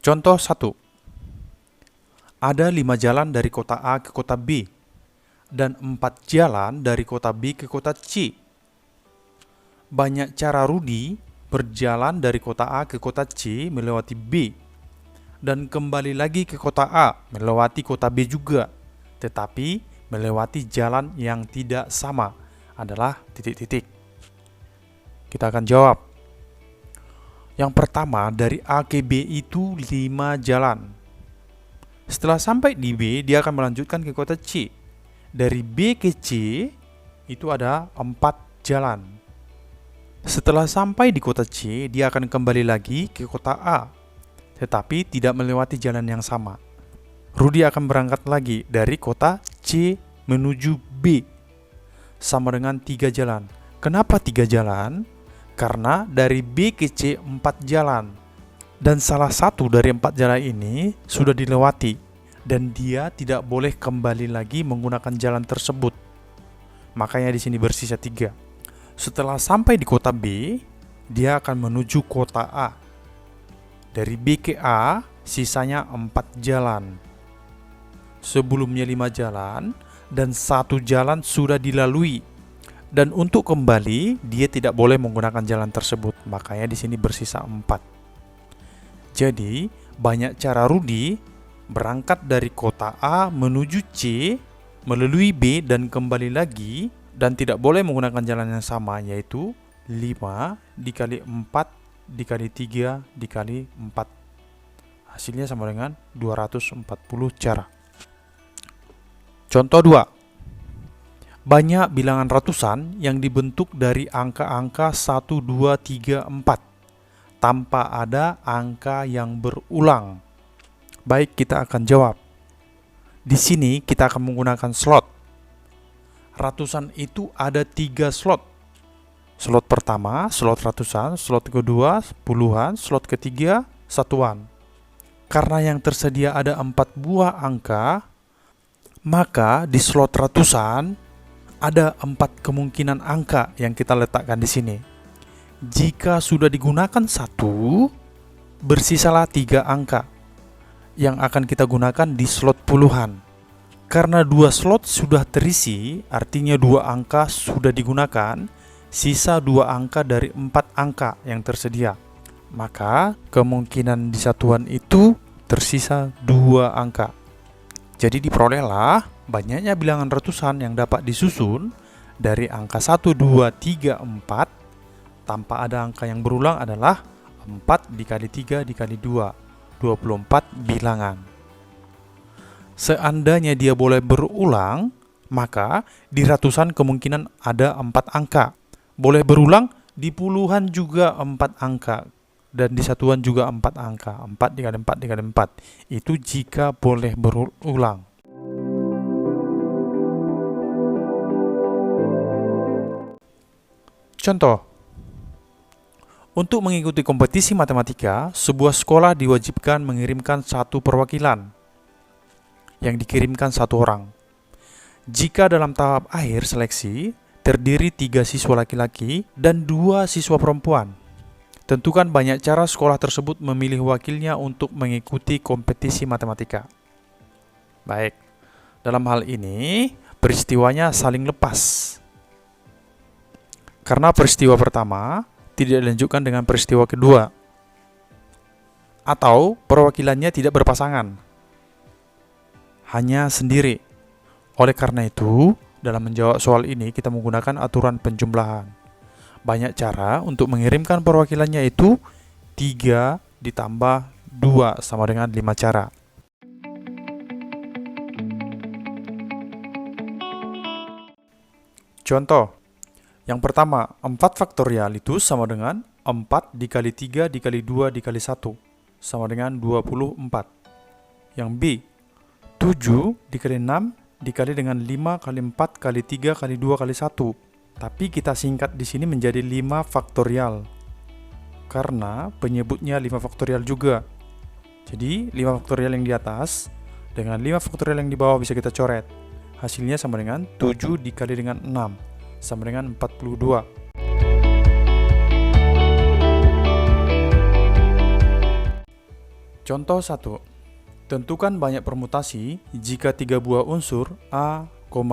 Contoh 1. Ada 5 jalan dari kota A ke kota B dan 4 jalan dari kota B ke kota C. Banyak cara Rudi berjalan dari kota A ke kota C melewati B dan kembali lagi ke kota A melewati kota B juga, tetapi melewati jalan yang tidak sama adalah titik-titik. Kita akan jawab. Yang pertama, dari A ke B itu 5 jalan. Setelah sampai di B, dia akan melanjutkan ke kota C. Dari B ke C itu ada 4 jalan. Setelah sampai di kota C, dia akan kembali lagi ke kota A, tetapi tidak melewati jalan yang sama. Rudi akan berangkat lagi dari kota C menuju B, sama dengan 3 jalan. Kenapa 3 jalan? Karena dari B ke C 4 jalan, dan salah satu dari 4 jalan ini sudah dilewati, dan dia tidak boleh kembali lagi menggunakan jalan tersebut. Makanya di sini bersisa 3. Setelah sampai di kota B, dia akan menuju kota A. Dari B ke A, sisanya 4 jalan. Sebelumnya 5 jalan, dan 1 jalan sudah dilalui. Dan untuk kembali, dia tidak boleh menggunakan jalan tersebut. Makanya di sini bersisa 4. Jadi, banyak cara Rudi berangkat dari kota A menuju C, melalui B dan kembali lagi, dan tidak boleh menggunakan jalan yang sama, yaitu 5 dikali 4 dikali 3 dikali 4. Hasilnya sama dengan 240 cara. Contoh 2. Banyak bilangan ratusan yang dibentuk dari angka-angka 1, 2, 3, 4 tanpa ada angka yang berulang. Baik, kita akan jawab. Di sini kita akan menggunakan slot. Ratusan itu ada 3 slot. Slot pertama, slot ratusan, slot kedua, puluhan, slot ketiga, satuan. Karena yang tersedia ada 4 buah angka, maka di slot ratusan ada 4 kemungkinan angka yang kita letakkan di sini. Jika sudah digunakan 1, bersisalah 3 angka yang akan kita gunakan di slot puluhan. Karena 2 slot sudah terisi, artinya 2 angka sudah digunakan, sisa 2 angka dari 4 angka yang tersedia. Maka kemungkinan di satuan itu tersisa 2 angka. Jadi diperolehlah banyaknya bilangan ratusan yang dapat disusun dari angka 1, 2, 3, 4 tanpa ada angka yang berulang adalah 4 dikali 3 dikali 2, 24 bilangan. Seandainya dia boleh berulang, maka di ratusan kemungkinan ada 4 angka. Boleh berulang, di puluhan juga 4 angka, dan di satuan juga 4 angka. 4 dikali 4 dikali 4. Itu jika boleh berulang. Contoh. Untuk mengikuti kompetisi matematika, sebuah sekolah diwajibkan mengirimkan 1 perwakilan yang dikirimkan 1 orang. Jika dalam tahap akhir seleksi, terdiri 3 siswa laki-laki dan 2 siswa perempuan. Tentukan banyak cara sekolah tersebut memilih wakilnya untuk mengikuti kompetisi matematika. Baik, dalam hal ini peristiwanya saling lepas. Karena peristiwa pertama tidak dilanjutkan dengan peristiwa kedua, atau perwakilannya tidak berpasangan, hanya sendiri. Oleh karena itu, dalam menjawab soal ini kita menggunakan aturan penjumlahan. Banyak cara untuk mengirimkan perwakilannya, itu 3 ditambah 2 sama dengan 5 cara. Contoh. Yang pertama, 4 faktorial itu sama dengan 4 dikali 3 dikali 2 dikali 1 sama dengan 24. Yang B, 7 dikali 6 dikali dengan 5 kali 4 kali 3 kali 2 kali 1. Tapi kita singkat di sini menjadi 5 faktorial. Karena penyebutnya 5 faktorial juga. Jadi 5 faktorial yang di atas dengan 5 faktorial yang di bawah bisa kita coret. Hasilnya sama dengan 7 dikali dengan 6 sama dengan 42. Contoh 1. Tentukan banyak permutasi jika 3 buah unsur A,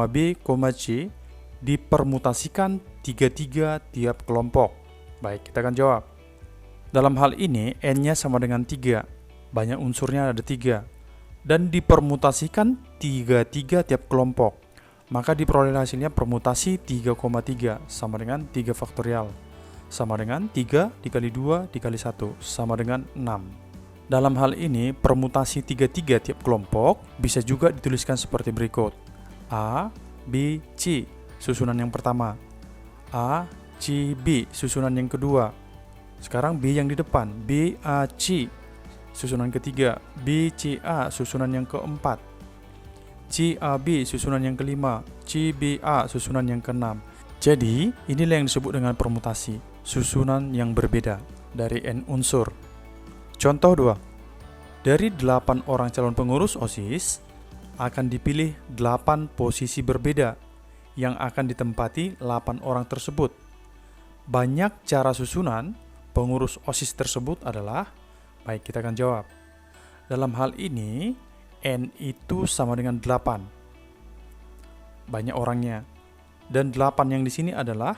B, C dipermutasikan 3-3 tiap kelompok. Baik, kita akan jawab. Dalam hal ini, N-nya sama dengan 3. Banyak unsurnya ada 3. Dan dipermutasikan 3-3 tiap kelompok. Maka diperoleh hasilnya permutasi 3,3 sama dengan 3 faktorial. Sama dengan 3 dikali 2 dikali 1 sama dengan 6. Dalam hal ini, permutasi 3-3 tiap kelompok bisa juga dituliskan seperti berikut. A, B, C, susunan yang pertama. A, C, B, susunan yang kedua. Sekarang B yang di depan. B, A, C, susunan ketiga. B, C, A, susunan yang keempat. C, A, B, susunan yang kelima. C, B, A, susunan yang keenam. Jadi, inilah yang disebut dengan permutasi, susunan yang berbeda dari N unsur. Contoh 2. Dari 8 orang calon pengurus OSIS, akan dipilih 8 posisi berbeda yang akan ditempati 8 orang tersebut. Banyak cara susunan pengurus OSIS tersebut adalah, baik kita akan jawab. Dalam hal ini, N itu sama dengan 8. Banyak orangnya. Dan 8 yang di sini adalah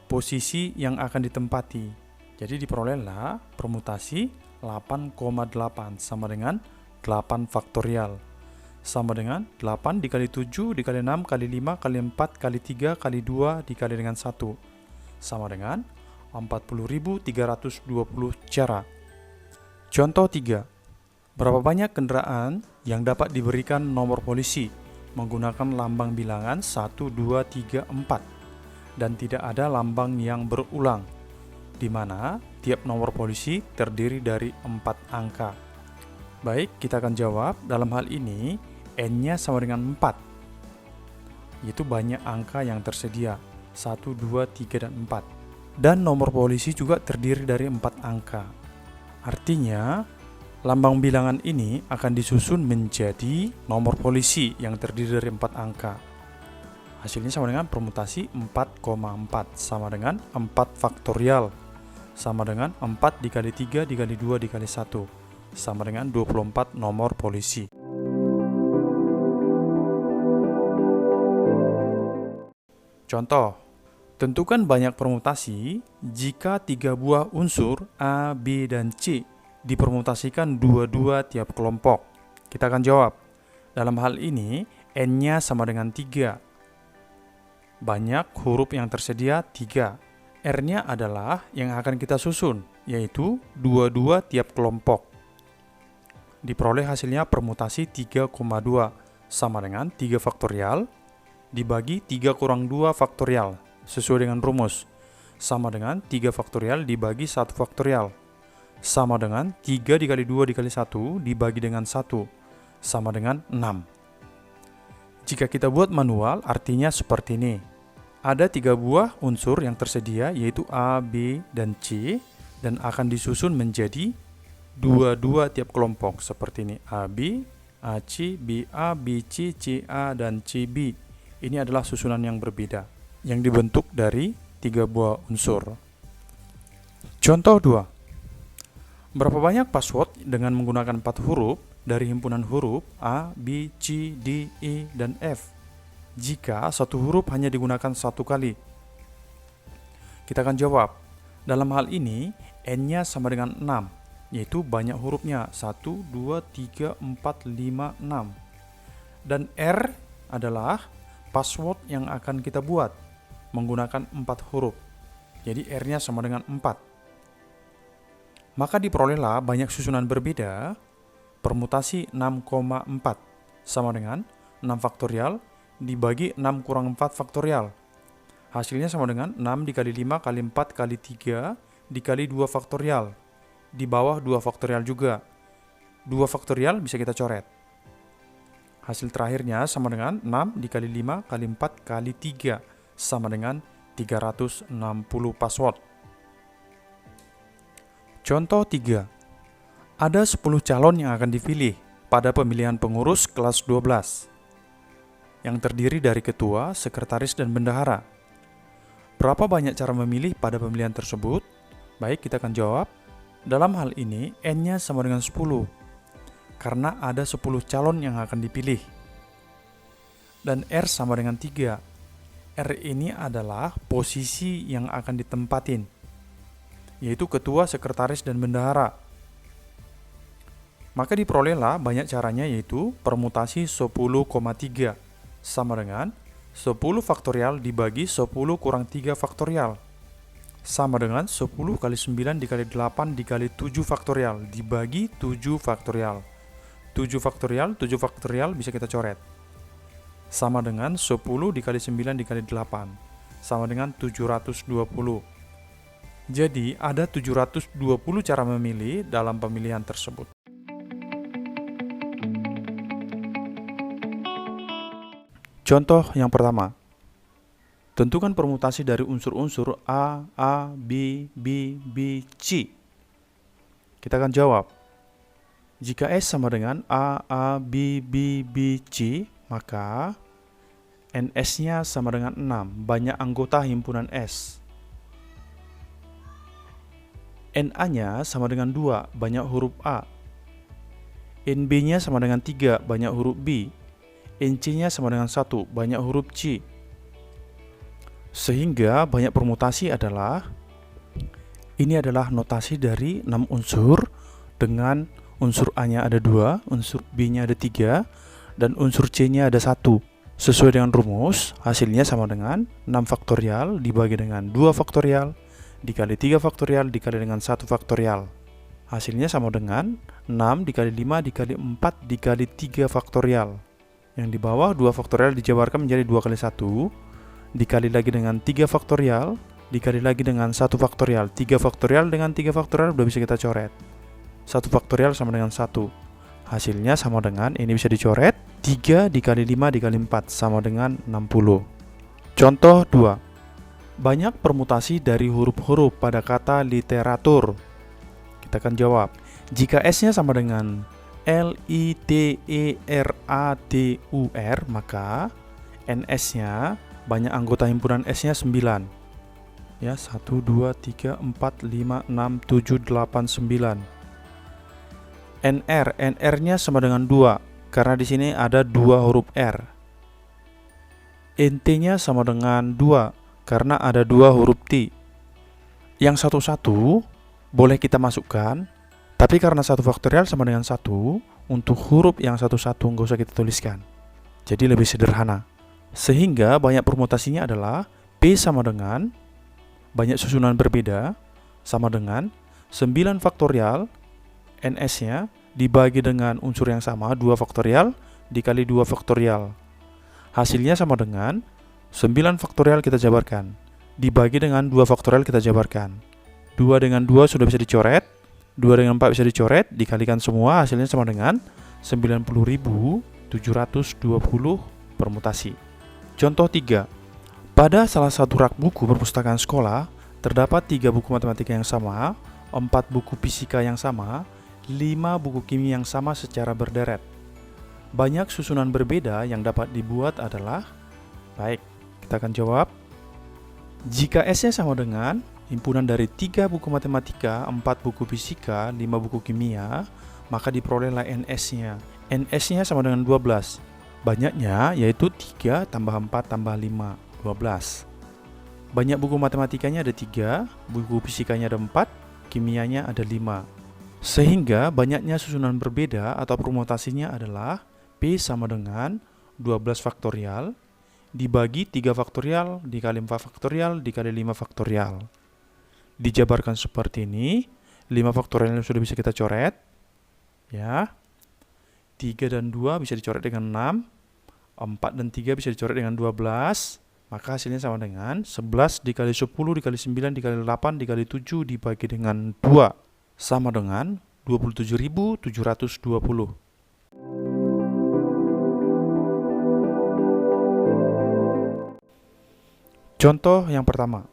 posisi yang akan ditempati. Jadi diperolehlah permutasi 8,8 sama dengan 8 faktorial. Sama dengan 8 dikali 7 dikali 6 kali 5 kali 4 kali 3 kali 2 dikali dengan 1. Sama dengan 40.320 cara. Contoh 3. Berapa banyak kendaraan yang dapat diberikan nomor polisi menggunakan lambang bilangan 1, 2, 3, 4 dan tidak ada lambang yang berulang, di mana tiap nomor polisi terdiri dari 4 angka. Baik, kita akan jawab. Dalam hal ini, N-nya sama dengan 4. Yaitu banyak angka yang tersedia. 1, 2, 3, dan 4. Dan nomor polisi juga terdiri dari 4 angka. Artinya, lambang bilangan ini akan disusun menjadi nomor polisi yang terdiri dari 4 angka. Hasilnya sama dengan permutasi 4,4 sama dengan 4 faktorial. Sama dengan 4 dikali 3 dikali 2 dikali 1 sama dengan 24 nomor polisi. Contoh, tentukan banyak permutasi jika 3 buah unsur A, B, dan C dipermutasikan 2-2 tiap kelompok. Kita akan jawab. Dalam hal ini, N-nya sama dengan 3. Banyak huruf yang tersedia 3. R-nya adalah yang akan kita susun, yaitu 2-2 tiap kelompok. Diperoleh hasilnya permutasi 3,2 sama dengan 3 faktorial dibagi 3 kurang 2 faktorial sesuai dengan rumus, sama dengan 3 faktorial dibagi 1 faktorial, sama dengan 3 dikali 2 dikali 1 dibagi dengan 1, sama dengan 6. Jika kita buat manual, artinya seperti ini. Ada 3 buah unsur yang tersedia, yaitu A, B, dan C, dan akan disusun menjadi 2-2 tiap kelompok, seperti ini. AB, AC, BA, BC, CA, dan CB. Ini adalah susunan yang berbeda, yang dibentuk dari 3 buah unsur. Contoh 2. Berapa banyak password dengan menggunakan 4 huruf dari himpunan huruf A, B, C, D, E, dan F jika satu huruf hanya digunakan 1 kali? Kita akan jawab. Dalam hal ini, N-nya sama dengan 6, yaitu banyak hurufnya 1, 2, 3, 4, 5, 6. Dan R adalah password yang akan kita buat menggunakan 4 huruf. Jadi R-nya sama dengan 4. Maka diperolehlah banyak susunan berbeda. Permutasi 6,4 sama dengan 6 faktorial dibagi 6 kurang 4 faktorial. Hasilnya sama dengan 6 dikali 5 kali 4 kali 3 dikali 2 faktorial. Di bawah 2 faktorial juga. 2 faktorial bisa kita coret. Hasil terakhirnya sama dengan 6 dikali 5 kali 4 kali 3 sama dengan 360 password. Contoh 3. Ada 10 calon yang akan dipilih pada pemilihan pengurus kelas 12 yang terdiri dari ketua, sekretaris, dan bendahara. Berapa banyak cara memilih pada pemilihan tersebut? Baik, kita akan jawab. Dalam hal ini, N-nya sama dengan 10, karena ada 10 calon yang akan dipilih. Dan R sama dengan 3. R ini adalah posisi yang akan ditempatin, yaitu ketua, sekretaris, dan bendahara. Maka diperolehlah banyak caranya, yaitu permutasi 10,3 sama dengan 10 faktorial dibagi 10 kurang 3 faktorial sama dengan 10 kali 9 dikali 8 dikali 7 faktorial dibagi 7 faktorial. 7 faktorial bisa kita coret. Sama dengan 10 dikali 9 dikali 8 sama dengan 720. Jadi ada 720 cara memilih dalam pemilihan tersebut. Contoh yang pertama, tentukan permutasi dari unsur-unsur A, B, C. Kita akan jawab. Jika S sama dengan A, B, C, maka NS-nya sama dengan 6, banyak anggota himpunan S. NA-nya sama dengan 2, banyak huruf A. NB-nya sama dengan 3, banyak huruf B. NC-nya sama dengan 1, banyak huruf C. Sehingga banyak permutasi adalah, ini adalah notasi dari 6 unsur dengan unsur A-nya ada 2, unsur B-nya ada 3, dan unsur C-nya ada 1. Sesuai dengan rumus, hasilnya sama dengan 6 faktorial dibagi dengan 2 faktorial dikali 3 faktorial dikali dengan 1 faktorial. Hasilnya sama dengan 6 dikali 5 dikali 4 dikali 3 faktorial. Yang di bawah 2 faktorial dijabarkan menjadi 2 kali 1 dikali lagi dengan 3 faktorial dikali lagi dengan 1 faktorial. 3 faktorial dengan 3 faktorial udah bisa kita coret. 1 faktorial sama dengan 1. Hasilnya sama dengan, ini bisa dicoret, 3 dikali 5 dikali 4 sama dengan 60. Contoh 2. Banyak permutasi dari huruf-huruf pada kata literatur. Kita akan jawab. Jika S-nya sama dengan LITERATUR, maka NS-nya, banyak anggota himpunan S-nya 9. Ya, 1, 2, 3, 4, 5, 6, 7, 8, 9. NR-nya sama dengan 2, karena di sini ada 2 huruf R. NT-nya sama dengan 2, karena ada 2 huruf T. Yang satu-satu boleh kita masukkan, tapi karena 1 faktorial sama dengan 1, untuk huruf yang satu-satu nggak usah kita tuliskan. Jadi lebih sederhana. Sehingga banyak permutasinya adalah P sama dengan, banyak susunan berbeda, sama dengan 9 faktorial, NS-nya dibagi dengan unsur yang sama, 2 faktorial dikali 2 faktorial. Hasilnya sama dengan 9 faktorial kita jabarkan, dibagi dengan 2 faktorial kita jabarkan. 2 dengan 2 sudah bisa dicoret, 2 dengan 4 bisa dicoret, dikalikan semua, hasilnya sama dengan 90.720 permutasi. Contoh 3. Pada salah satu rak buku perpustakaan sekolah, terdapat 3 buku matematika yang sama, 4 buku fisika yang sama, 5 buku kimia yang sama secara berderet. Banyak susunan berbeda yang dapat dibuat adalah, baik, kita akan jawab. Jika S-nya sama dengan himpunan dari 3 buku matematika, 4 buku fisika, 5 buku kimia, maka diperolehlah NS-nya. NS-nya sama dengan 12. Banyaknya yaitu 3 tambah 4 tambah 5, 12. Banyak buku matematikanya ada 3, buku fisikanya ada 4, kimianya ada 5. Sehingga banyaknya susunan berbeda atau permutasinya adalah P sama dengan 12 faktorial dibagi 3 faktorial dikali 4 faktorial dikali 5 faktorial. Dijabarkan seperti ini. 5 faktorial sudah bisa kita coret. Ya. 3 dan 2 bisa dicoret dengan 6. 4 dan 3 bisa dicoret dengan 12. Maka hasilnya sama dengan 11 dikali 10 dikali 9 dikali 8 dikali 7 dibagi dengan 2. Sama dengan 27.720. Contoh yang pertama.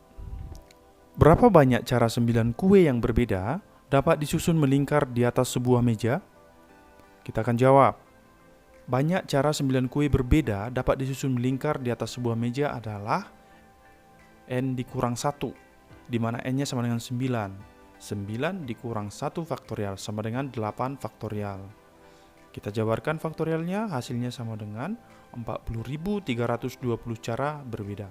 Berapa banyak cara 9 kue yang berbeda dapat disusun melingkar di atas sebuah meja? Kita akan jawab. Banyak cara 9 kue berbeda dapat disusun melingkar di atas sebuah meja adalah N dikurang 1, di mana N-nya sama dengan 9. 9 dikurang 1 faktorial sama dengan 8 faktorial. Kita jabarkan faktorialnya, hasilnya sama dengan 40.320 cara berbeda.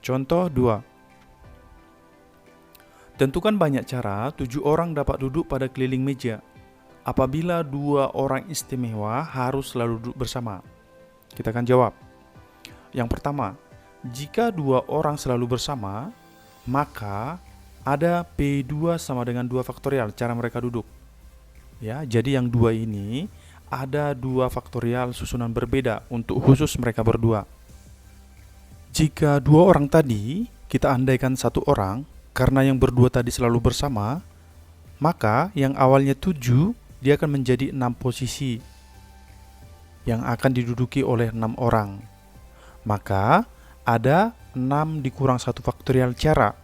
Contoh 2. Tentukan banyak cara 7 orang dapat duduk pada keliling meja. Apabila 2 orang istimewa harus selalu duduk bersama. Kita akan jawab. Yang pertama, jika 2 orang selalu bersama, maka ada P2 sama dengan 2 faktorial cara mereka duduk. Ya, jadi yang 2 ini ada 2 faktorial susunan berbeda untuk khusus mereka berdua. Jika 2 orang tadi kita andaikan 1 orang, karena yang berdua tadi selalu bersama, maka yang awalnya 7 dia akan menjadi 6 posisi yang akan diduduki oleh 6 orang. Maka ada 6 dikurang 1 faktorial cara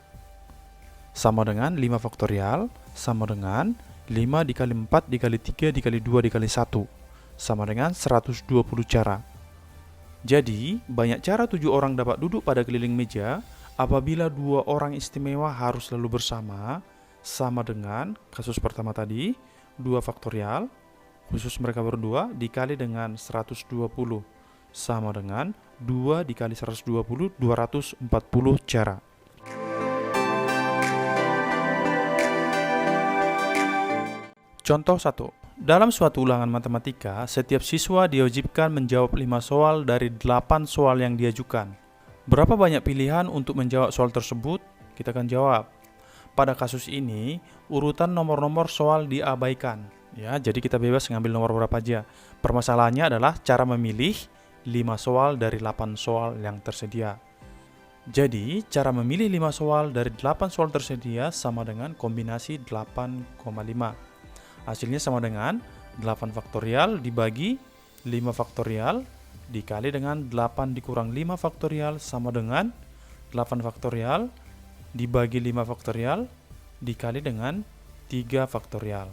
sama dengan 5 faktorial sama dengan 5 dikali 4 dikali 3 dikali 2 dikali 1 sama dengan 120 cara. Jadi, banyak cara 7 orang dapat duduk pada keliling meja apabila 2 orang istimewa harus selalu bersama sama dengan kasus pertama tadi 2 faktorial khusus mereka berdua dikali dengan 120 sama dengan 2 dikali 120 240 cara. Contoh 1. Dalam suatu ulangan matematika, setiap siswa diwajibkan menjawab 5 soal dari 8 soal yang diajukan. Berapa banyak pilihan untuk menjawab soal tersebut? Kita akan jawab. Pada kasus ini, urutan nomor-nomor soal diabaikan. Ya, jadi kita bebas ngambil nomor berapa aja. Permasalahannya adalah cara memilih 5 soal dari 8 soal yang tersedia. Jadi, cara memilih 5 soal dari 8 soal tersedia sama dengan kombinasi 8,5. Hasilnya sama dengan 8 faktorial dibagi 5 faktorial dikali dengan 8 dikurang 5 faktorial sama dengan 8 faktorial dibagi 5 faktorial dikali dengan 3 faktorial.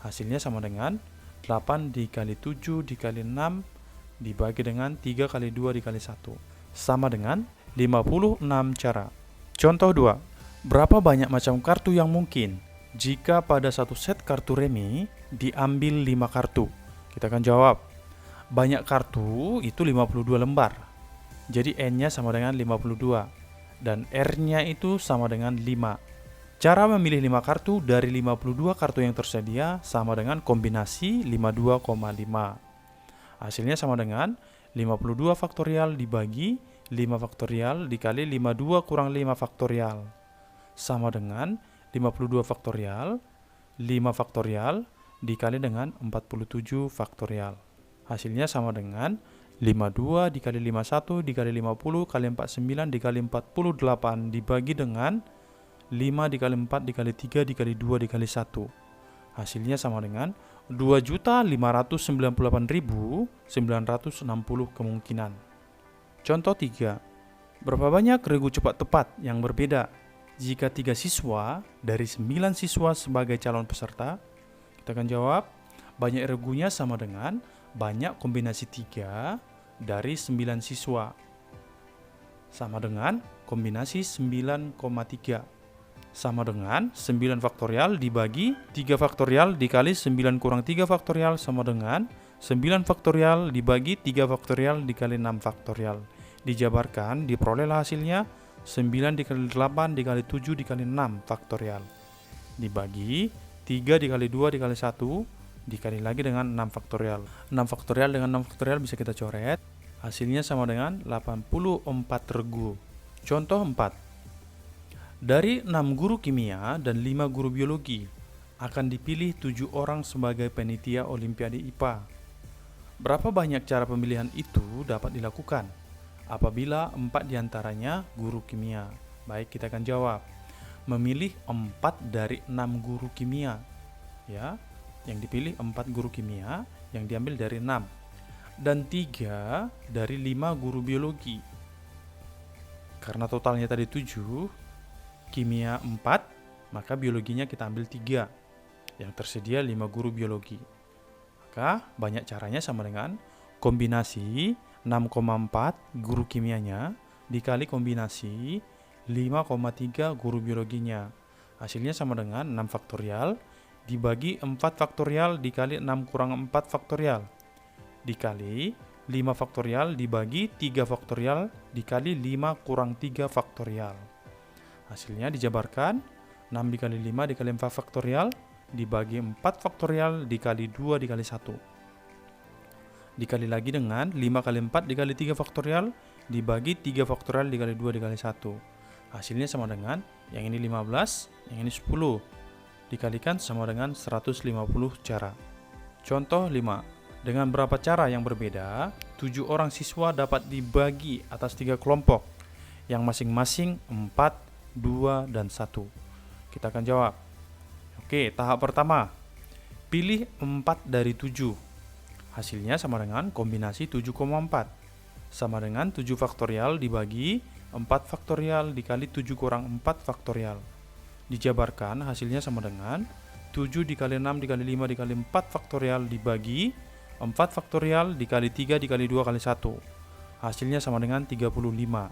Hasilnya sama dengan 8 dikali 7 dikali 6 dibagi dengan 3 kali 2 dikali 1 sama dengan 56 cara. Contoh 2. Berapa banyak macam kartu yang mungkin jika pada satu set kartu remi diambil 5 kartu? Kita akan jawab. Banyak kartu itu 52 lembar. Jadi N-nya sama dengan 52 dan R-nya itu sama dengan 5. Cara memilih 5 kartu dari 52 kartu yang tersedia sama dengan kombinasi 52,5. Hasilnya sama dengan 52 faktorial dibagi 5 faktorial dikali 52 kurang 5 faktorial sama dengan 52 faktorial 5 faktorial dikali dengan 47 faktorial. Hasilnya sama dengan 52 dikali 51 dikali 50 kali 49 dikali 48 dibagi dengan 5 dikali 4 dikali 3 dikali 2 dikali 1. Hasilnya sama dengan 2.598.960 kemungkinan. Contoh 3. Berapa banyak regu cepat tepat yang berbeda jika 3 siswa dari 9 siswa sebagai calon peserta? Kita akan jawab, banyak regunya sama dengan banyak kombinasi 3 dari 9 siswa. Sama dengan kombinasi 9,3. Sama dengan 9 faktorial dibagi 3 faktorial dikali 9 kurang 3 faktorial sama dengan 9 faktorial dibagi 3 faktorial dikali 6 faktorial. Dijabarkan, diperolehlah hasilnya 9 dikali 8 dikali 7 dikali 6 faktorial dibagi 3 dikali 2 dikali 1 dikali lagi dengan 6 faktorial. 6 faktorial dengan 6 faktorial bisa kita coret. Hasilnya sama dengan 84 regu. Contoh 4. Dari 6 guru kimia dan 5 guru biologi akan dipilih 7 orang sebagai panitia Olimpiade IPA. Berapa banyak cara pemilihan itu dapat dilakukan apabila 4 diantaranya guru kimia? Baik, kita akan jawab. Memilih 4 dari 6 guru kimia. Ya, yang dipilih 4 guru kimia yang diambil dari 6. Dan 3 dari 5 guru biologi. Karena totalnya tadi 7, kimia 4, maka biologinya kita ambil 3. Yang tersedia 5 guru biologi. Maka banyak caranya sama dengan kombinasi 6,4 guru kimianya dikali kombinasi 5,3 guru biologinya. Hasilnya sama dengan 6 faktorial dibagi 4 faktorial dikali 6 kurang 4 faktorial dikali 5 faktorial dibagi 3 faktorial dikali 5 kurang 3 faktorial. Hasilnya dijabarkan 6 dikali 5 dikali 4 faktorial dibagi 4 faktorial dikali 2 dikali 1. Dikali lagi dengan 5 kali 4 dikali 3 faktorial dibagi 3 faktorial dikali 2 dikali 1. Hasilnya sama dengan yang ini 15, yang ini 10. Dikalikan sama dengan 150 cara. Contoh 5. Dengan berapa cara yang berbeda, 7 orang siswa dapat dibagi atas 3 kelompok, yang masing-masing 4, 2, dan 1. Kita akan jawab. Oke, tahap pertama. Pilih 4 dari 7. Hasilnya sama dengan kombinasi 7,4. Sama dengan 7 faktorial dibagi 4 faktorial dikali 7 kurang 4 faktorial. Dijabarkan hasilnya sama dengan 7 dikali 6 dikali 5 dikali 4 faktorial dibagi 4 faktorial dikali 3 dikali 2 kali 1. Hasilnya sama dengan 35.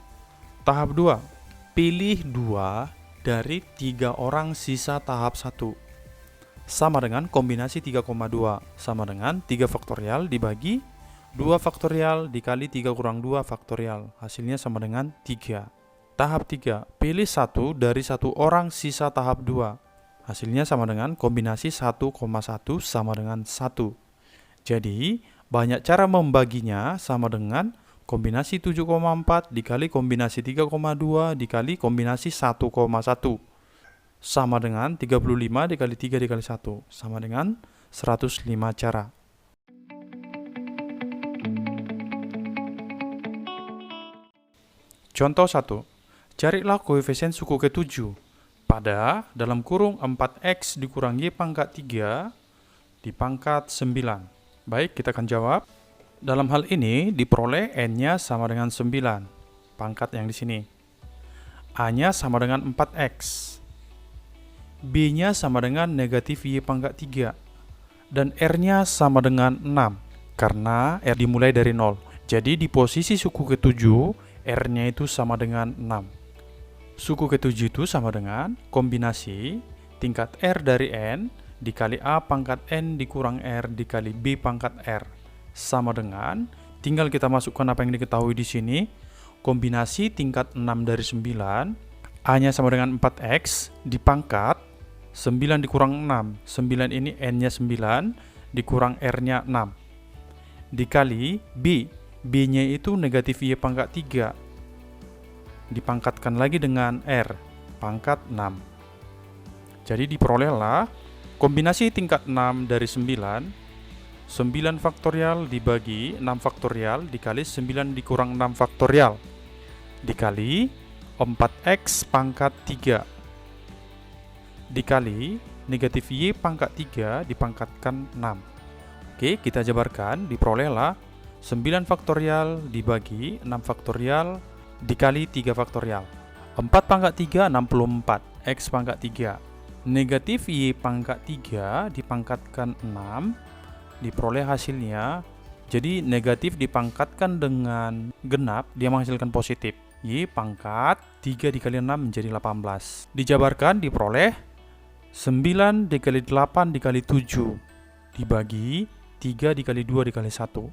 Tahap 2. Pilih 2 dari 3 orang sisa tahap 1. Sama dengan kombinasi 3,2. Sama dengan 3 faktorial dibagi 2 faktorial dikali 3 kurang 2 faktorial. Hasilnya sama dengan 3. Tahap 3. Pilih 1 dari 1 orang sisa tahap 2. Hasilnya sama dengan kombinasi 1,1 sama dengan 1. Jadi, banyak cara membaginya sama dengan kombinasi 7,4 dikali kombinasi 3,2 dikali kombinasi 1,1 sama dengan 35 dikali 3 dikali 1 sama dengan 105 cara. Contoh 1. Carilah koefisien suku ke-7 pada dalam kurung 4x dikurang y pangkat 3 di pangkat 9. Baik, kita akan jawab. Dalam hal ini diperoleh n-nya sama dengan 9, pangkat yang di sini. A-nya sama dengan 4x. B-nya sama dengan negatif y pangkat 3. Dan R-nya sama dengan 6, karena R dimulai dari 0. Jadi di posisi suku ke-7, R-nya itu sama dengan 6. Suku ke-7 itu sama dengan kombinasi tingkat R dari N dikali A pangkat N dikurang R dikali B pangkat R. Sama dengan, tinggal kita masukkan apa yang diketahui di sini. Kombinasi tingkat 6 dari 9, A-nya sama dengan 4X dipangkat 9 dikurang 6. 9 ini N-nya 9 dikurang R-nya 6. Dikali B. B-nya itu negatif Y pangkat 3. Dipangkatkan lagi dengan R pangkat 6. Jadi diperolehlah kombinasi tingkat 6 dari 9, 9 faktorial dibagi 6 faktorial dikali 9 dikurang 6 faktorial dikali 4x pangkat 3 dikali negatif y pangkat 3 dipangkatkan 6. Oke, kita jabarkan, diperolehlah 9 faktorial dibagi 6 faktorial dikali 3 faktorial. 4 pangkat 3, 64, x pangkat 3. Negatif y pangkat 3 dipangkatkan 6, diperoleh hasilnya. Jadi negatif dipangkatkan dengan genap, dia menghasilkan positif. Y pangkat 3 dikali 6 menjadi 18. Dijabarkan, diperoleh 9 dikali 8 dikali 7 dibagi 3 dikali 2 dikali 1.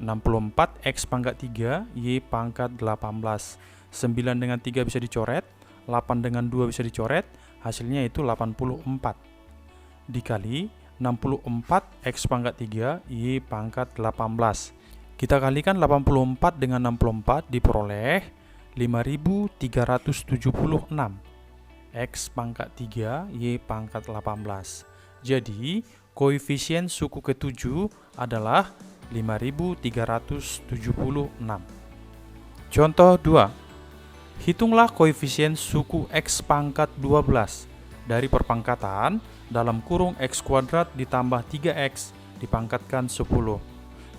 64 x pangkat 3 y pangkat 18. 9 dengan 3 bisa dicoret, 8 dengan 2 bisa dicoret, hasilnya itu 84 dikali 64 x pangkat 3 y pangkat 18. Kita kalikan 84 dengan 64 diperoleh 5376 x pangkat 3 y pangkat 18. Jadi koefisien suku ke-7 adalah 5376. Contoh 2. Hitunglah koefisien suku x pangkat 12 dari perpangkatan dalam kurung x kuadrat ditambah 3x dipangkatkan 10.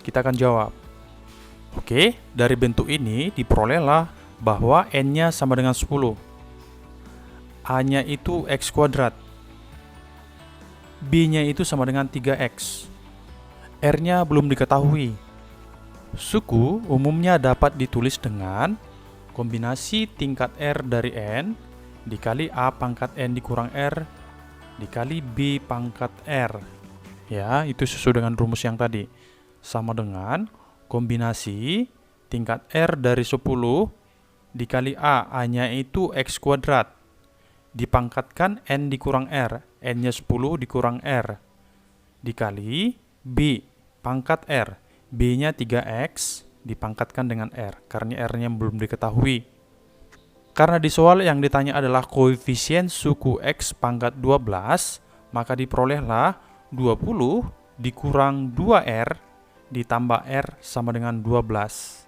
Kita akan jawab. Oke, dari bentuk ini diperolehlah bahwa n-nya sama dengan 10. A-nya itu x kuadrat. B-nya itu sama dengan 3x. R-nya belum diketahui. Suku umumnya dapat ditulis dengan kombinasi tingkat R dari N dikali A pangkat N dikurang R dikali B pangkat R. Ya, itu sesuai dengan rumus yang tadi. Sama dengan kombinasi tingkat R dari 10 dikali A-nya itu X kuadrat. Dipangkatkan N dikurang R. N-nya 10 dikurang R. Dikali B pangkat R. B-nya 3X dipangkatkan dengan R. Karena R-nya belum diketahui. Karena di soal yang ditanya adalah koefisien suku X pangkat 12, maka diperolehlah 20 dikurang 2R ditambah R sama dengan 12.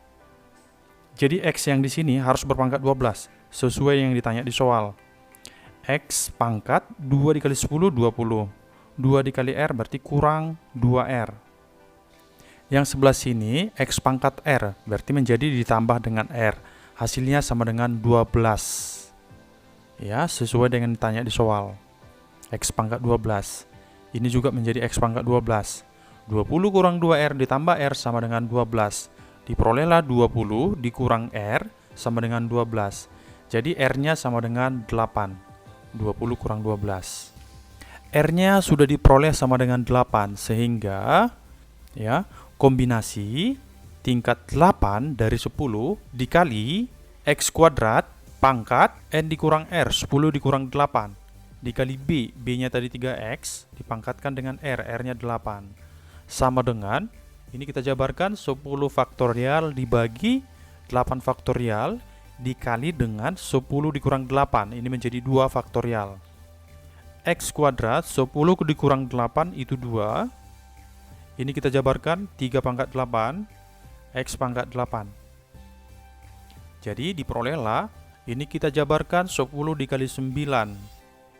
Jadi X yang di sini harus berpangkat 12, sesuai yang ditanya di soal. X pangkat 2 dikali 10, 20. 2 dikali R berarti kurang 2R. Yang sebelah sini, X pangkat R, berarti menjadi ditambah dengan R. Hasilnya sama dengan 12. Ya, sesuai dengan ditanya di soal. X pangkat 12. Ini juga menjadi X pangkat 12. 20 kurang 2R ditambah R sama dengan 12. Diperolehlah 20 dikurang R sama dengan 12. Jadi R-nya sama dengan 8. 20 kurang 12. R-nya sudah diperoleh sama dengan 8, sehingga ya, kombinasi tingkat 8 dari 10 dikali X kuadrat pangkat N dikurang R, 10 dikurang 8, dikali B, B-nya tadi 3X, dipangkatkan dengan R, R-nya 8. Sama dengan, ini kita jabarkan 10 faktorial dibagi 8 faktorial dikali dengan 10 dikurang 8, ini menjadi 2 faktorial. X kuadrat 10 dikurang 8 itu 2. Ini kita jabarkan 3 pangkat 8 X pangkat 8. Jadi diperolehlah, ini kita jabarkan 10 dikali 9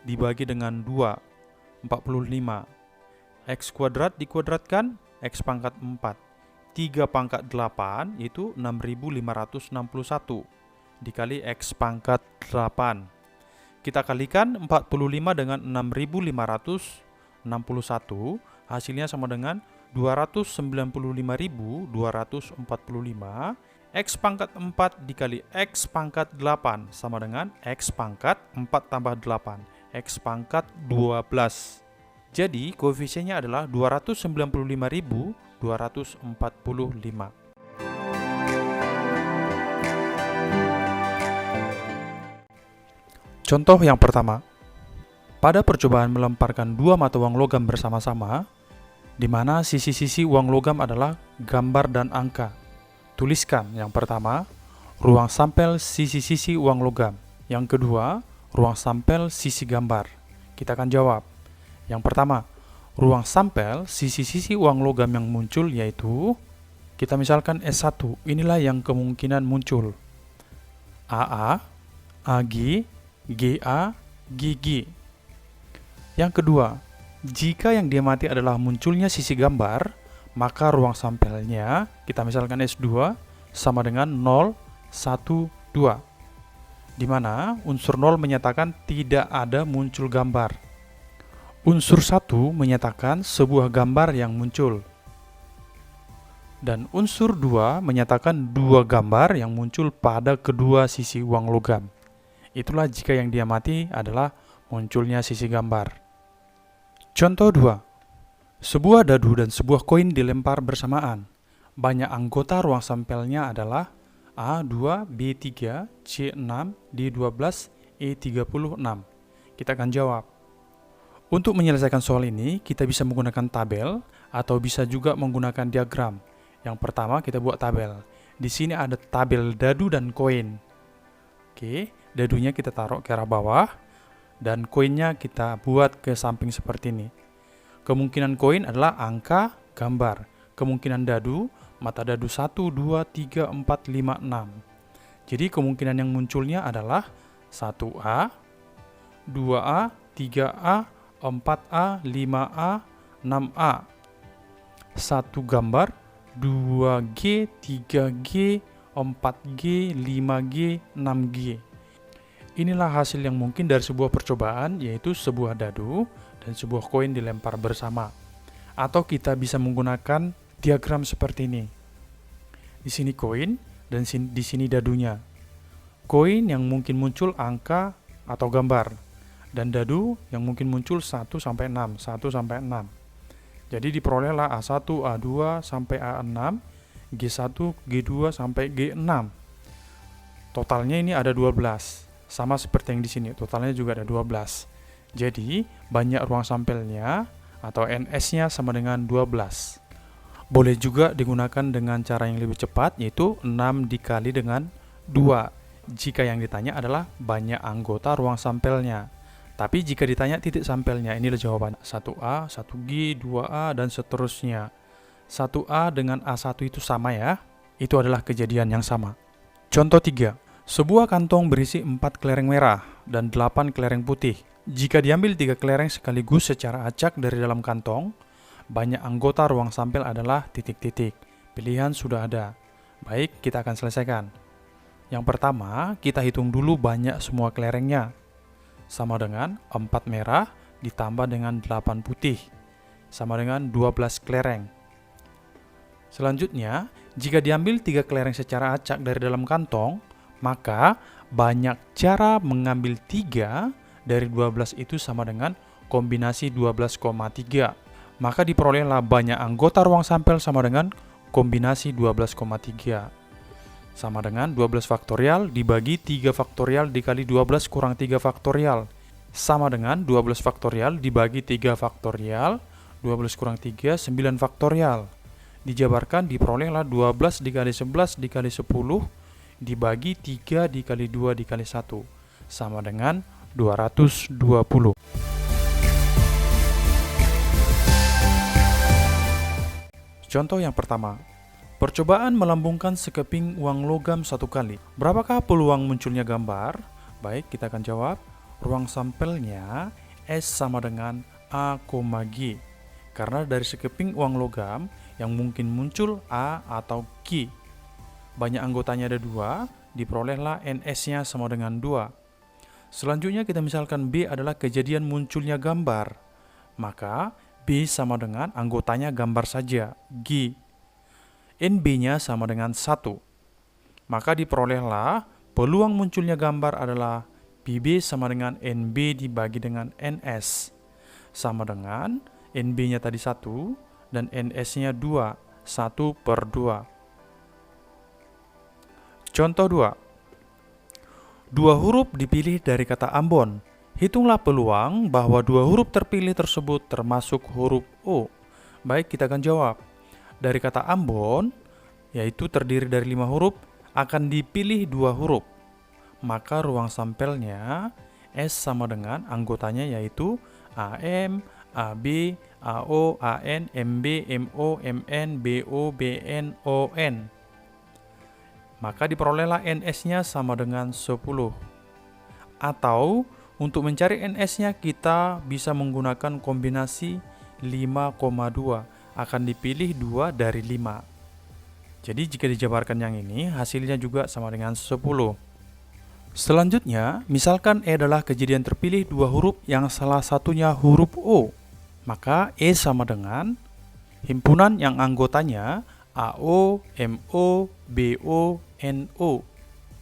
dibagi dengan 2, 45. X kuadrat dikuadratkan X pangkat 4. 3 pangkat 8 itu 6561 dikali X pangkat 8. Kita kalikan 45 dengan 6561, hasilnya sama dengan 295.245. X pangkat 4 dikali X pangkat 8 sama dengan X pangkat 4 tambah 8, X pangkat 12. Jadi koefisiennya adalah 295.245. Contoh yang pertama, pada percobaan melemparkan dua mata uang logam bersama-sama, di mana sisi-sisi uang logam adalah gambar dan angka. Tuliskan yang pertama, ruang sampel sisi-sisi uang logam. Yang kedua, ruang sampel sisi gambar. Kita akan jawab. Yang pertama, ruang sampel sisi-sisi uang logam yang muncul yaitu, kita misalkan S1, inilah yang kemungkinan muncul. AA, AG, GA, GG. Yang kedua, jika yang diamati adalah munculnya sisi gambar, maka ruang sampelnya, kita misalkan S2, sama dengan 0, 1, 2. Di mana unsur 0 menyatakan tidak ada muncul gambar. Unsur 1 menyatakan sebuah gambar yang muncul. Dan unsur 2 menyatakan dua gambar yang muncul pada kedua sisi uang logam. Itulah jika yang diamati adalah munculnya sisi gambar. Contoh 2. Sebuah dadu dan sebuah koin dilempar bersamaan. Banyak anggota ruang sampelnya adalah A2, B3, C6, D12, E36. Kita akan jawab. Untuk menyelesaikan soal ini, kita bisa menggunakan tabel atau bisa juga menggunakan diagram. Yang pertama kita buat tabel. Di sini ada tabel dadu dan koin. Oke, dadunya kita taruh ke arah bawah dan koinnya kita buat ke samping seperti ini. Kemungkinan koin adalah angka, gambar. Kemungkinan dadu, mata dadu 1, 2, 3, 4, 5, 6. Jadi kemungkinan yang munculnya adalah 1A, 2A, 3A, 4A, 5A, 6A. 1 gambar, 2G, 3G, 4G, 5G, 6G. Inilah hasil yang mungkin dari sebuah percobaan, yaitu sebuah dadu dan sebuah koin dilempar bersama. Atau kita bisa menggunakan diagram seperti ini. Di sini koin dan di sini dadunya. Koin yang mungkin muncul angka atau gambar. Dan dadu yang mungkin muncul 1 sampai 6, 1 sampai 6. Jadi diperolehlah A1, A2 sampai A6, G1, G2 sampai G6. Totalnya ini ada 12. Sama seperti yang di sini, totalnya juga ada 12. Jadi, banyak ruang sampelnya atau NS-nya sama dengan 12. Boleh juga digunakan dengan cara yang lebih cepat, yaitu 6 dikali dengan 2. Jika yang ditanya adalah banyak anggota ruang sampelnya. Tapi jika ditanya titik sampelnya, inilah jawabannya. 1A, 1G, 2A, dan seterusnya. 1A dengan A1 itu sama ya. Itu adalah kejadian yang sama. Contoh 3. Sebuah kantong berisi 4 kelereng merah dan 8 kelereng putih. Jika diambil 3 kelereng sekaligus secara acak dari dalam kantong, banyak anggota ruang sampel adalah titik-titik. Pilihan sudah ada. Baik, kita akan selesaikan. Yang pertama, kita hitung dulu banyak semua kelerengnya. Sama dengan 4 merah ditambah dengan 8 putih. Sama dengan 12 kelereng. Selanjutnya, jika diambil 3 kelereng secara acak dari dalam kantong, maka banyak cara mengambil 3 dari 12 itu sama dengan kombinasi 12,3. Maka diperolehlah banyak anggota ruang sampel sama dengan kombinasi 12,3. Sama dengan 12 faktorial dibagi 3 faktorial dikali 12 kurang 3 faktorial. Sama dengan 12 faktorial dibagi 3 faktorial, 12 kurang 3, 9 faktorial. Dijabarkan diperolehlah 12 dikali 11 dikali 10 dibagi 3 dikali 2 dikali 1. Sama dengan 220. Contoh yang pertama. Percobaan melambungkan sekeping uang logam 1 kali. Berapakah peluang munculnya gambar? Baik, kita akan jawab. Ruang sampelnya S sama dengan A, G. Karena dari sekeping uang logam yang mungkin muncul A atau G. Banyak anggotanya ada 2, diperolehlah NS-nya sama dengan 2. Selanjutnya kita misalkan B adalah kejadian munculnya gambar. Maka B sama dengan anggotanya gambar saja, G. NB-nya sama dengan 1. Maka diperolehlah peluang munculnya gambar adalah PB sama dengan NB dibagi dengan NS. Sama dengan NB-nya tadi 1 dan NS-nya 2, 1/2. Contoh 2. 2 huruf dipilih dari kata Ambon. Hitunglah peluang bahwa 2 huruf terpilih tersebut termasuk huruf O. Baik, kita akan jawab. Dari kata Ambon, yaitu terdiri dari 5 huruf, akan dipilih 2 huruf. Maka ruang sampelnya S sama dengan anggotanya yaitu AM, AB, AO, AN, MB, MO, MN, BO, BN, ON. Maka diperolehlah NS-nya sama dengan 10. Atau untuk mencari NS-nya kita bisa menggunakan kombinasi 5,2. Akan dipilih 2 dari 5. Jadi jika dijabarkan yang ini, hasilnya juga sama dengan 10. Selanjutnya, misalkan E adalah kejadian terpilih 2 huruf yang salah satunya huruf O. Maka E sama dengan himpunan yang anggotanya AO, MO, BO, NO.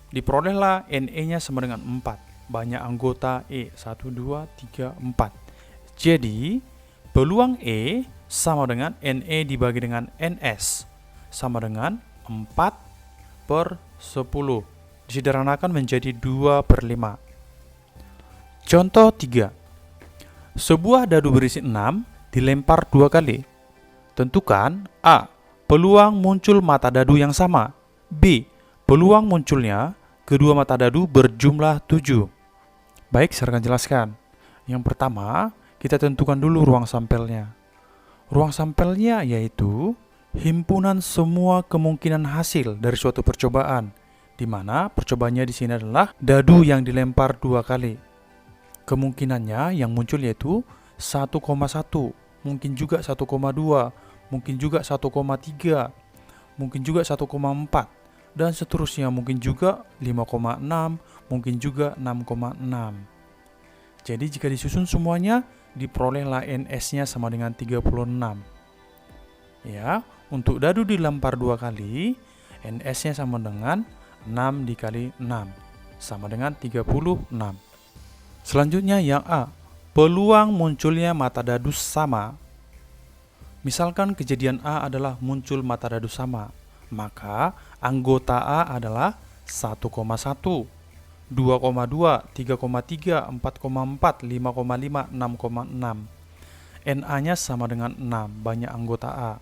Diperolehlah NE-nya sama dengan 4. Banyak anggota E, 1, 2, 3, 4. Jadi, peluang E sama dengan NE dibagi dengan NS. Sama dengan 4/10. Disederhanakan menjadi 2/5. Contoh 3. Sebuah dadu berisi 6 dilempar 2 kali. Tentukan A. Peluang muncul mata dadu yang sama. B. Peluang munculnya kedua mata dadu berjumlah 7. Baik, saya akan jelaskan. Yang pertama, kita tentukan dulu ruang sampelnya. Ruang sampelnya yaitu himpunan semua kemungkinan hasil dari suatu percobaan, di mana percobaannya di sini adalah dadu yang dilempar 2 kali. Kemungkinannya yang muncul yaitu 1,1, mungkin juga 1,2, mungkin juga 1,3, mungkin juga 1,4, dan seterusnya, mungkin juga 5,6, mungkin juga 6,6. Jadi jika disusun semuanya, diperolehlah NS-nya sama dengan 36. Ya, untuk dadu dilempar 2 kali, NS-nya sama dengan 6 dikali 6, sama dengan 36. Selanjutnya yang A, peluang munculnya mata dadu sama. Misalkan kejadian A adalah muncul mata dadu sama, maka anggota A adalah 1,1, 2,2, 3,3, 4,4, 5,5, 6,6. NA-nya sama dengan 6, banyak anggota A.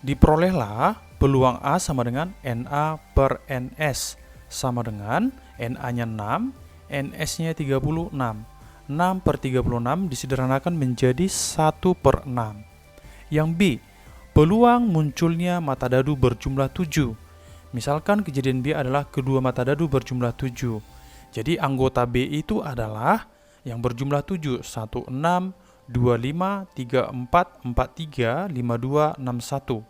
Diperolehlah peluang A sama dengan NA per NS, sama dengan NA-nya 6, NS-nya 36. 6 per 36 disederhanakan menjadi 1 per 6. Yang B, peluang munculnya mata dadu berjumlah 7. Misalkan kejadian B adalah kedua mata dadu berjumlah 7. Jadi anggota B itu adalah yang berjumlah 7, 16, 25, 34, 43, 52, 61.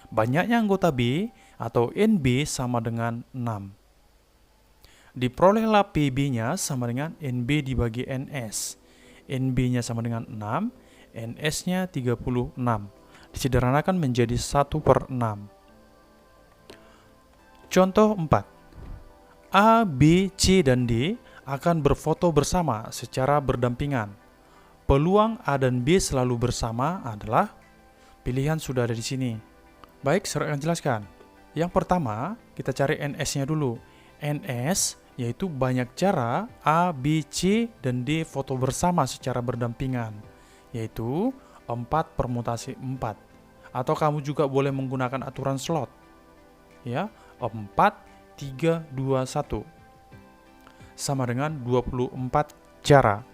Banyaknya anggota B atau NB sama dengan 6. Diperolehlah PB-nya sama dengan NB dibagi NS. NB-nya sama dengan 6, NS-nya 36. Disederhanakan menjadi 1 per 6. Contoh 4. A, B, C, dan D akan berfoto bersama secara berdampingan. Peluang A dan B selalu bersama adalah, pilihan sudah ada di sini. Baik, saya akan jelaskan. Yang pertama, kita cari NS-nya dulu. NS yaitu banyak cara A, B, C, dan D foto bersama secara berdampingan, yaitu 4 permutasi 4. Atau kamu juga boleh menggunakan aturan slot. Ya, 4, 3, 2, 1. Sama dengan 24 cara.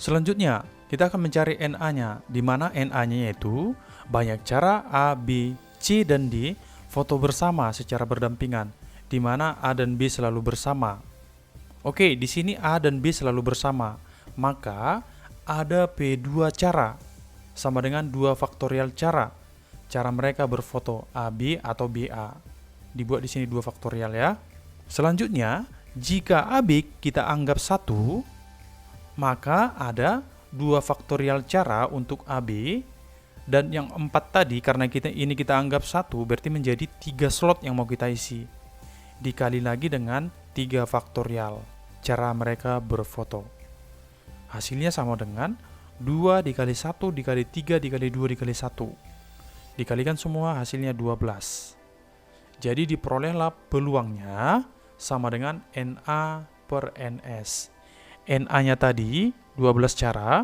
Selanjutnya, kita akan mencari NA-nya, di mana NA-nya yaitu banyak cara A, B, C, dan D foto bersama secara berdampingan, di mana A dan B selalu bersama. Oke, di sini A dan B selalu bersama, maka ada P2 cara, sama dengan 2 faktorial cara mereka berfoto AB atau BA. Dibuat di sini 2 faktorial ya. Selanjutnya, jika AB kita anggap 1, maka ada 2 faktorial cara untuk AB, dan yang 4 tadi karena kita anggap 1, berarti menjadi 3 slot yang mau kita isi. Dikali lagi dengan 3 faktorial cara mereka berfoto. Hasilnya sama dengan 2 dikali 1 dikali 3 dikali 2 dikali 1. Dikalikan semua hasilnya 12. Jadi diperolehlah peluangnya sama dengan NA per NS. NA-nya tadi 12 cara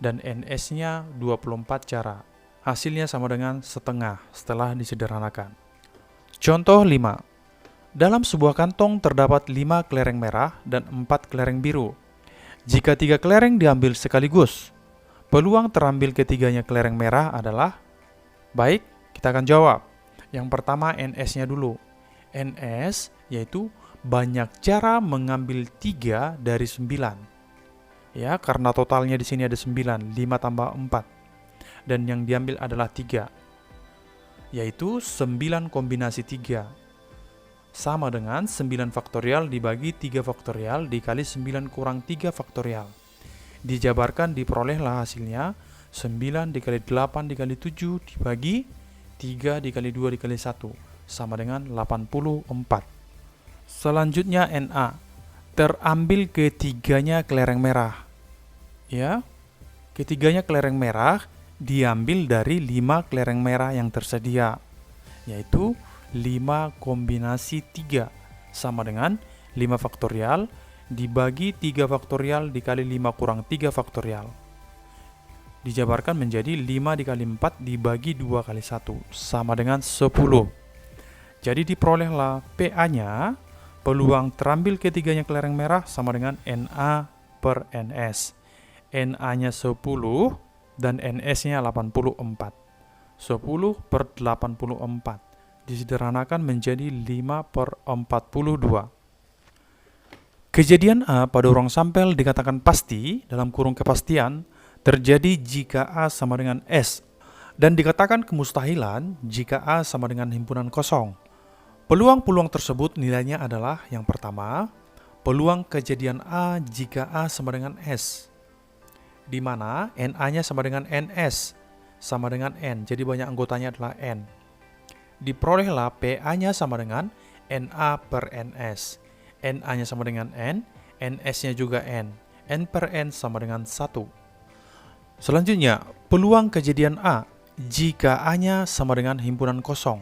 dan NS-nya 24 cara. Hasilnya sama dengan setengah setelah disederhanakan. Contoh 5. Dalam sebuah kantong terdapat 5 kelereng merah dan 4 kelereng biru. Jika 3 kelereng diambil sekaligus, peluang terambil ketiganya kelereng merah adalah? Baik, kita akan jawab. Yang pertama NS-nya dulu. NS yaitu banyak cara mengambil 3 dari 9. Ya, karena totalnya di sini ada 9, 5 tambah 4. Dan yang diambil adalah 3. Yaitu 9 kombinasi 3. Sama dengan 9 faktorial dibagi 3 faktorial dikali 9 kurang 3 faktorial. Dijabarkan diperolehlah hasilnya 9 dikali 8 dikali 7 dibagi 3 dikali 2 dikali 1 sama dengan 84. Selanjutnya NA, terambil ketiganya kelereng merah. Ya, ketiganya kelereng merah diambil dari 5 kelereng merah yang tersedia, yaitu 5 kombinasi 3 sama dengan 5 faktorial dibagi 3 faktorial dikali 5 kurang 3 faktorial. Dijabarkan menjadi 5 dikali 4 dibagi 2 kali 1 sama dengan 10. Jadi diperolehlah PA-nya, peluang terambil ketiganya kelereng merah sama dengan NA per NS. NA-nya 10 dan NS-nya 84. 10 per 84. Disederhanakan menjadi 5 per 42. Kejadian A pada orang sampel dikatakan pasti dalam kurung kepastian terjadi jika A sama dengan S, dan dikatakan kemustahilan jika A sama dengan himpunan kosong. Peluang-peluang tersebut nilainya adalah yang pertama, peluang kejadian A jika A sama dengan S, di mana NA-nya sama dengan NS, sama dengan N, jadi banyak anggotanya adalah N. Diperolehlah PA-nya sama dengan NA per NS. NA-nya sama dengan N, NS-nya juga N. N per N sama dengan 1. Selanjutnya, peluang kejadian A. Jika A-nya sama dengan himpunan kosong,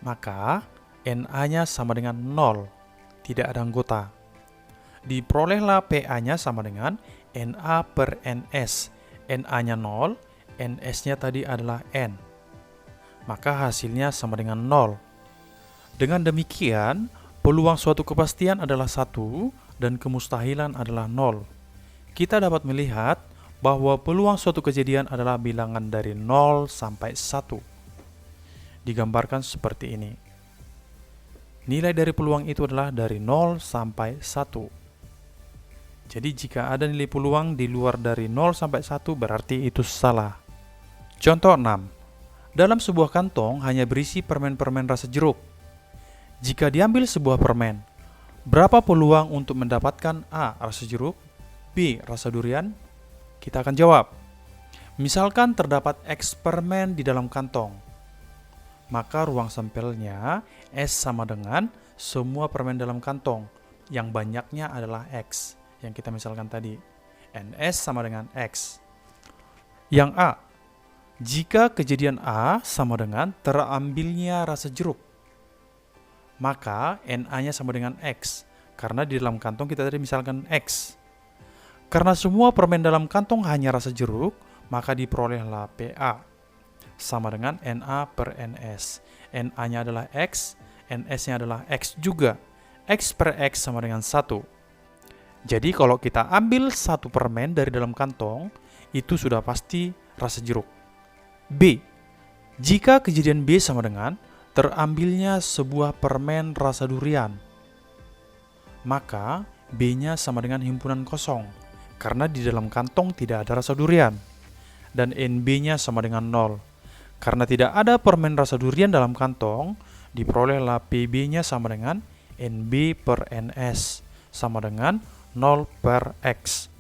maka NA-nya sama dengan 0, tidak ada anggota. Diperolehlah PA-nya sama dengan NA per NS. NA-nya 0, NS-nya tadi adalah N. Maka hasilnya sama dengan 0. Dengan demikian, peluang suatu kepastian adalah 1 dan kemustahilan adalah 0. Kita dapat melihat bahwa peluang suatu kejadian adalah bilangan dari 0 sampai 1. Digambarkan seperti ini. Nilai dari peluang itu adalah dari 0 sampai 1. Jadi jika ada nilai peluang di luar dari 0 sampai 1 berarti itu salah. Contoh 6. Dalam sebuah kantong hanya berisi permen-permen rasa jeruk. Jika diambil sebuah permen, berapa peluang untuk mendapatkan A. rasa jeruk, B. rasa durian? Kita akan jawab. Misalkan terdapat X permen di dalam kantong, maka ruang sampelnya S sama dengan semua permen dalam kantong, yang banyaknya adalah X, yang kita misalkan tadi. NS sama dengan X. Yang A, jika kejadian A sama dengan terambilnya rasa jeruk, maka NA-nya sama dengan X, karena di dalam kantong kita tadi misalkan X. Karena semua permen dalam kantong hanya rasa jeruk, maka diperolehlah PA sama dengan NA per NS. NA-nya adalah X, NS-nya adalah X juga. X per X sama dengan 1. Jadi kalau kita ambil satu permen dari dalam kantong, itu sudah pasti rasa jeruk. B, jika kejadian B sama dengan terambilnya sebuah permen rasa durian, maka B-nya sama dengan himpunan kosong, karena di dalam kantong tidak ada rasa durian. Dan NB-nya sama dengan 0. Karena tidak ada permen rasa durian dalam kantong, diperolehlah PB-nya sama dengan NB per NS, sama dengan 0 per X.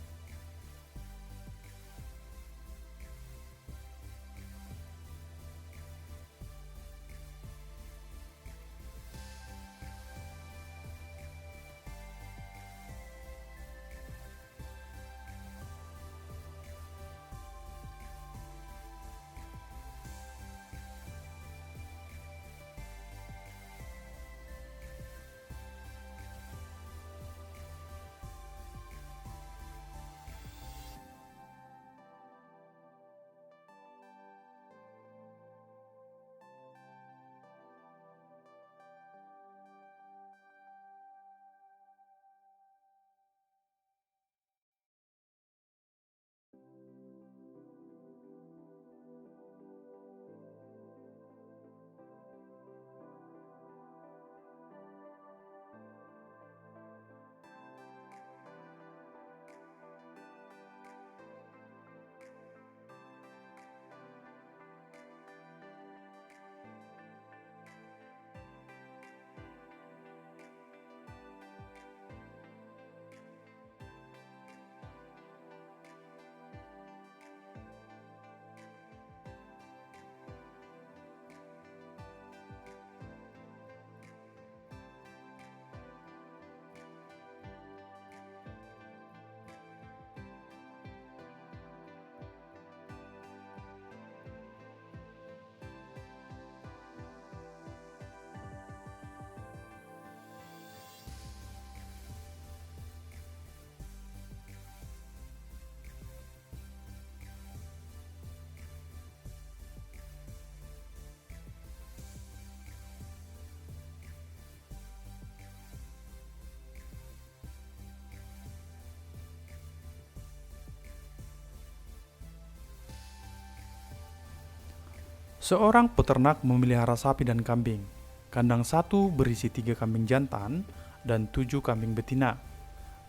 Seorang peternak memelihara sapi dan kambing. Kandang 1 berisi 3 kambing jantan dan 7 kambing betina.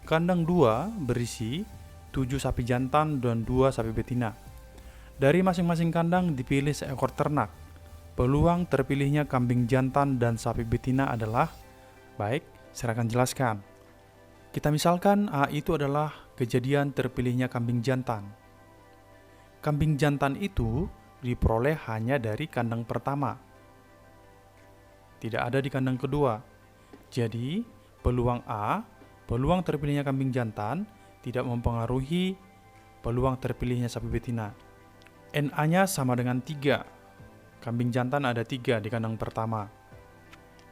Kandang 2 berisi 7 sapi jantan dan 2 sapi betina. Dari masing-masing kandang dipilih seekor ternak. Peluang terpilihnya kambing jantan dan sapi betina adalah, baik, saya akan jelaskan. Kita misalkan A itu adalah kejadian terpilihnya kambing jantan. Kambing jantan itu diperoleh hanya dari kandang pertama, tidak ada di kandang kedua. Jadi peluang A Peluang terpilihnya kambing jantan tidak mempengaruhi peluang terpilihnya sapi betina. NA-nya sama dengan 3. Kambing jantan ada 3 di kandang pertama.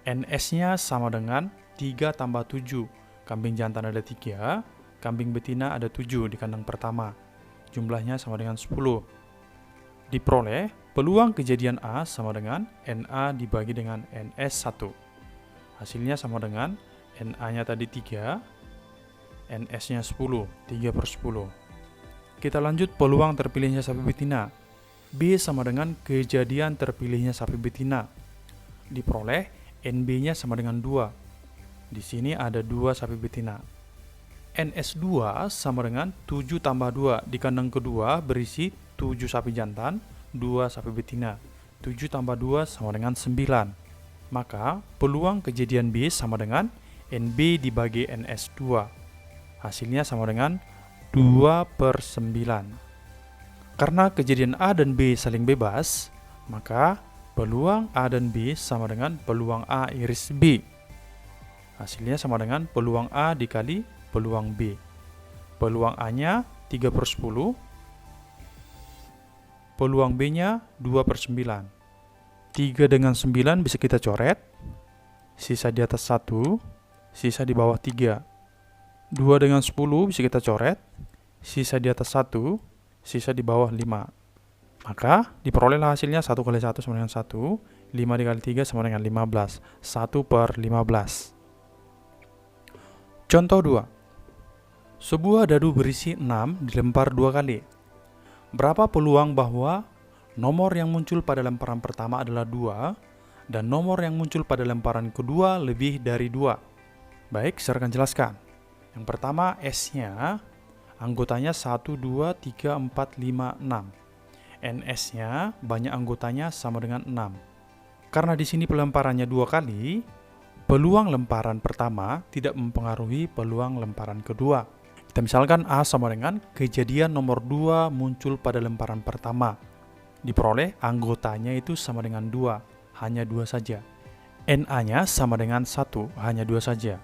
NS-nya sama dengan 3 tambah 7. Kambing jantan ada 3, kambing betina ada 7 di kandang pertama. Jumlahnya sama dengan 10. Diperoleh, peluang kejadian A sama dengan NA dibagi dengan NS1. Hasilnya sama dengan NA-nya tadi 3, NS-nya 10, 3 per 10. Kita lanjut peluang terpilihnya sapi betina. B sama dengan kejadian terpilihnya sapi betina. Diperoleh, NB-nya sama dengan 2. Di sini ada 2 sapi betina. NS2 sama dengan 7 tambah 2. Di kandang kedua berisi 7 sapi jantan, 2 sapi betina. 7 tambah 2 sama dengan 9. Maka peluang kejadian B sama dengan NB dibagi NS2. Hasilnya sama dengan 2 per 9. Karena kejadian A dan B saling bebas, maka peluang A dan B sama dengan peluang A iris B. Hasilnya sama dengan peluang A dikali peluang B. Peluang A-nya 3 per 10. Peluang B-nya 2 per 9. 3 dengan 9 bisa kita coret. Sisa di atas 1, sisa di bawah 3. 2 dengan 10 bisa kita coret. Sisa di atas 1, sisa di bawah 5. Maka diperolehlah hasilnya 1 kali 1 sama dengan 1. 5 dikali 3 sama dengan 15. 1 per 15. Contoh 2. Sebuah dadu berisi 6 dilempar 2 kali. Berapa peluang bahwa nomor yang muncul pada lemparan pertama adalah 2 dan nomor yang muncul pada lemparan kedua lebih dari 2? Baik, saya akan jelaskan. Yang pertama, S-nya anggotanya 1, 2, 3, 4, 5, 6. NS-nya banyak anggotanya sama dengan 6. Karena di sini pelemparannya 2 kali, peluang lemparan pertama tidak mempengaruhi peluang lemparan kedua. Kita misalkan A sama dengan kejadian nomor 2 muncul pada lemparan pertama. Diperoleh anggotanya itu sama dengan 2, hanya 2 saja. NA-nya sama dengan 1, hanya 2 saja.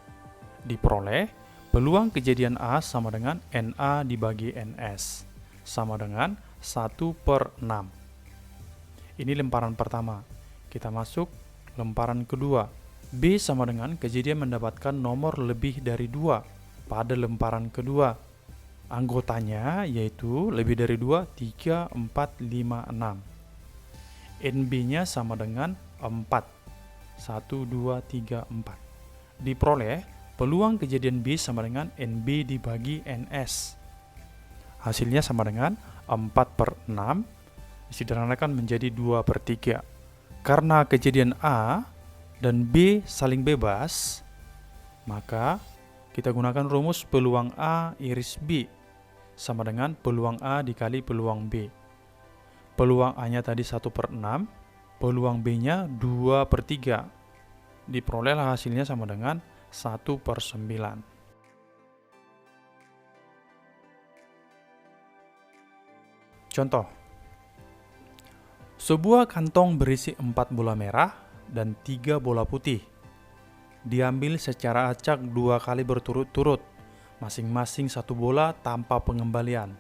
Diperoleh peluang kejadian A sama dengan NA dibagi NS, sama dengan 1 per 6. Ini lemparan pertama. Kita masuk lemparan kedua. B sama dengan kejadian mendapatkan nomor lebih dari 2 pada lemparan kedua. Anggotanya yaitu lebih dari 2, 3, 4, 5, 6. NB-nya sama dengan 4. 1, 2, 3, 4. Diperoleh peluang kejadian B sama dengan NB dibagi NS. Hasilnya sama dengan 4 per 6. Disederhanakan menjadi 2 per 3. Karena kejadian A dan B saling bebas, maka kita gunakan rumus peluang A iris B sama dengan peluang A dikali peluang B. Peluang A-nya tadi 1 per 6, peluang B-nya 2 per 3. Diperolehlah hasilnya sama dengan 1 per 9. Contoh. Sebuah kantong berisi 4 bola merah dan 3 bola putih. Diambil secara acak 2 kali berturut-turut, masing-masing 1 bola tanpa pengembalian.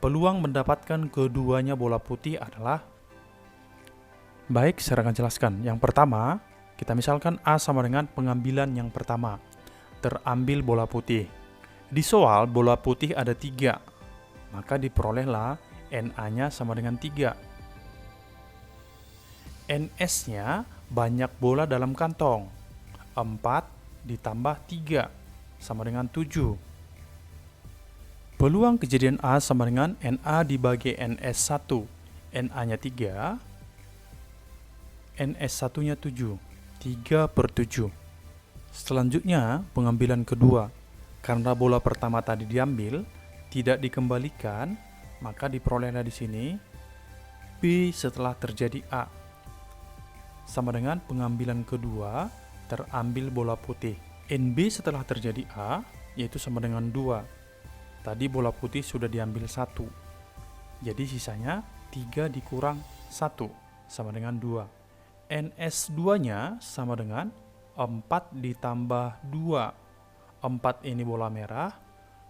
Peluang mendapatkan keduanya bola putih adalah... Baik, saya akan jelaskan. Yang pertama, kita misalkan A sama dengan pengambilan yang pertama. Terambil bola putih. Di soal bola putih ada 3, maka diperolehlah NA-nya sama dengan 3. NS-nya banyak bola dalam kantong. 4 ditambah 3 sama dengan 7. Peluang kejadian A sama dengan NA dibagi NS1. NA-nya 3, NS1-nya 7. 3 per 7. Selanjutnya, pengambilan kedua. Karena bola pertama tadi diambil, tidak dikembalikan, maka diperolehlah di sini B setelah terjadi A. Sama dengan pengambilan kedua, terambil bola putih. NB setelah terjadi A, yaitu sama dengan 2. Tadi bola putih sudah diambil 1. Jadi sisanya 3 dikurang 1, sama dengan 2. NS2-nya sama dengan 4 ditambah 2. 4 ini bola merah,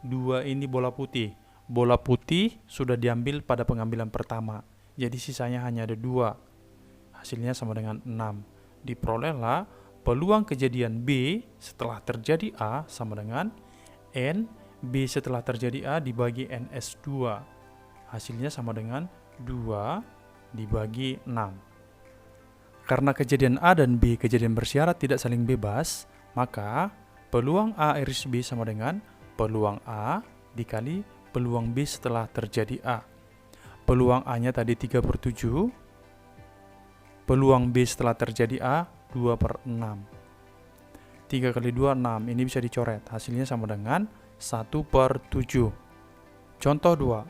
2 ini bola putih. Bola putih sudah diambil pada pengambilan pertama, jadi sisanya hanya ada 2. Hasilnya sama dengan 6. Diperolehlah peluang kejadian B setelah terjadi A sama dengan N B setelah terjadi A dibagi NS2. Hasilnya sama dengan 2 dibagi 6. Karena kejadian A dan B kejadian bersyarat tidak saling bebas, maka peluang A iris B sama dengan peluang A dikali peluang B setelah terjadi A. Peluang A-nya tadi 3/7, peluang B setelah terjadi A 2/6. 3 kali 2, 6. Ini bisa dicoret. Hasilnya sama dengan 1/7. Contoh 2.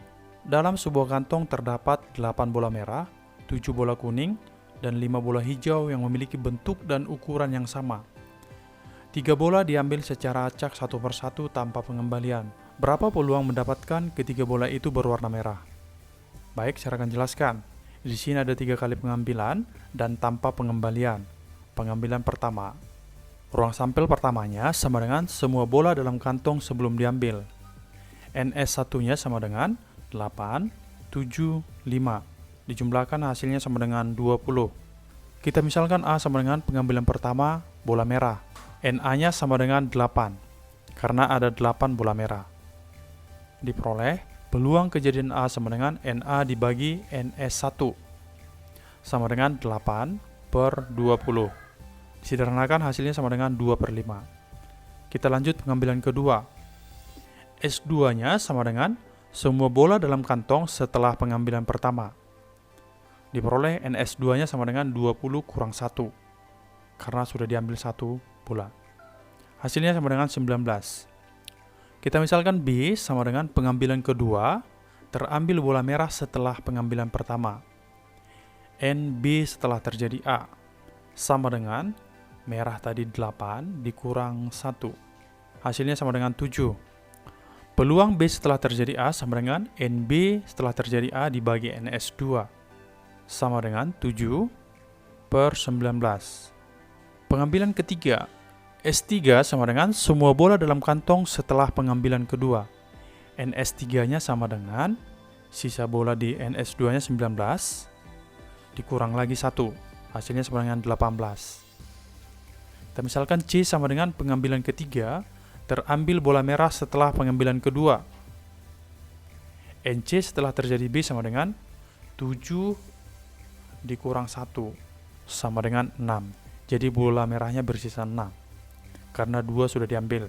Dalam sebuah kantong terdapat 8 bola merah, 7 bola kuning, dan 5 bola hijau yang memiliki bentuk dan ukuran yang sama. 3 bola diambil secara acak satu persatu tanpa pengembalian. Berapa peluang mendapatkan ketiga bola itu berwarna merah? Baik, saya akan jelaskan. Di sini ada 3 kali pengambilan dan tanpa pengembalian. Pengambilan pertama. Ruang sampel pertamanya sama dengan semua bola dalam kantong sebelum diambil. NS1-nya sama dengan 8, 7, 5. Dijumlahkan hasilnya sama dengan 20. Kita misalkan A sama dengan pengambilan pertama bola merah. NA-nya sama dengan 8, karena ada 8 bola merah. Diperoleh peluang kejadian A sama dengan NA dibagi NS1 sama dengan 8/20. Disederhanakan hasilnya sama dengan 2/5. Kita lanjut pengambilan kedua. S2-nya sama dengan semua bola dalam kantong setelah pengambilan pertama. Diperoleh NS2-nya sama dengan 20 kurang 1, karena sudah diambil 1 bola. Hasilnya sama dengan 19. Kita misalkan B sama dengan pengambilan kedua, terambil bola merah setelah pengambilan pertama. NB setelah terjadi A sama dengan merah tadi 8 dikurang 1. Hasilnya sama dengan 7. Peluang B setelah terjadi A sama dengan NB setelah terjadi A dibagi NS2 sama dengan 7/19. Pengambilan ketiga. S3 sama dengan semua bola dalam kantong setelah pengambilan kedua. NS3-nya sama dengan sisa bola di NS2-nya 19 dikurang lagi 1. Hasilnya sama dengan 18. Kita misalkan C sama dengan pengambilan ketiga, terambil bola merah setelah pengambilan kedua. NC setelah terjadi B sama dengan 7 dikurang 1 sama dengan 6. Jadi bola merahnya bersisa 6 karena 2 sudah diambil.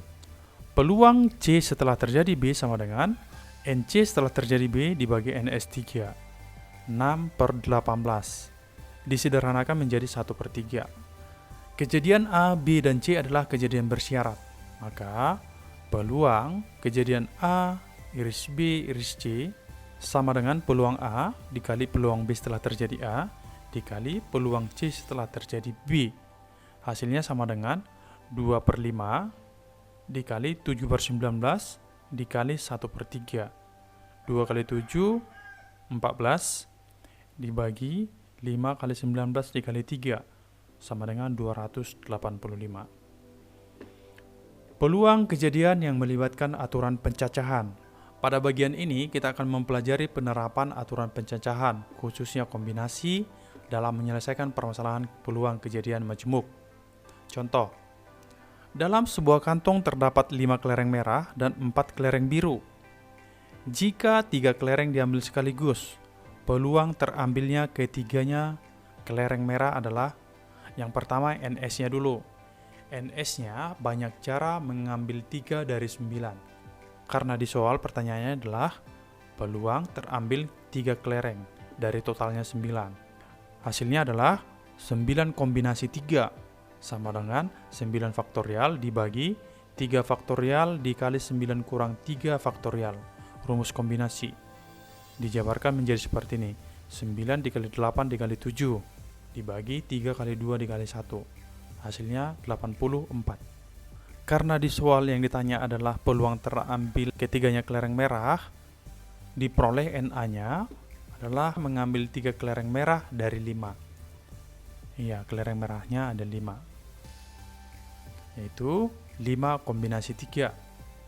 Peluang C setelah terjadi B sama dengan NC setelah terjadi B dibagi NS3 6/18. Disederhanakan menjadi 1/3. Kejadian A, B, dan C adalah kejadian bersyarat. Maka peluang kejadian A iris B iris C sama dengan peluang A dikali peluang B setelah terjadi A dikali peluang C setelah terjadi B. Hasilnya sama dengan 2/5 dikali 7/19 dikali 1/3. 2 kali 7, 14 dibagi 5 kali 19 dikali 3 sama dengan 285. Peluang kejadian yang melibatkan aturan pencacahan. Pada bagian ini kita akan mempelajari penerapan aturan pencacahan, khususnya kombinasi dalam menyelesaikan permasalahan peluang kejadian majmuk. Contoh, dalam sebuah kantong terdapat 5 kelereng merah dan 4 kelereng biru. Jika 3 kelereng diambil sekaligus, peluang terambilnya ketiganya kelereng merah adalah yang pertama NS-nya dulu. NS-nya banyak cara mengambil 3 dari 9. Karena di soal pertanyaannya adalah peluang terambil 3 kelereng dari totalnya 9. Hasilnya adalah 9 kombinasi 3 sama dengan 9 faktorial dibagi 3 faktorial dikali 9 kurang 3 faktorial. Rumus kombinasi dijabarkan menjadi seperti ini. 9 dikali 8 dikali 7 dibagi 3 kali 2 dikali 1. Hasilnya 84. Karena di soal yang ditanya adalah peluang terambil ketiganya kelereng merah, diperoleh NA-nya adalah mengambil 3 kelereng merah dari 5. Iya, kelereng merahnya ada 5. Yaitu 5 kombinasi 3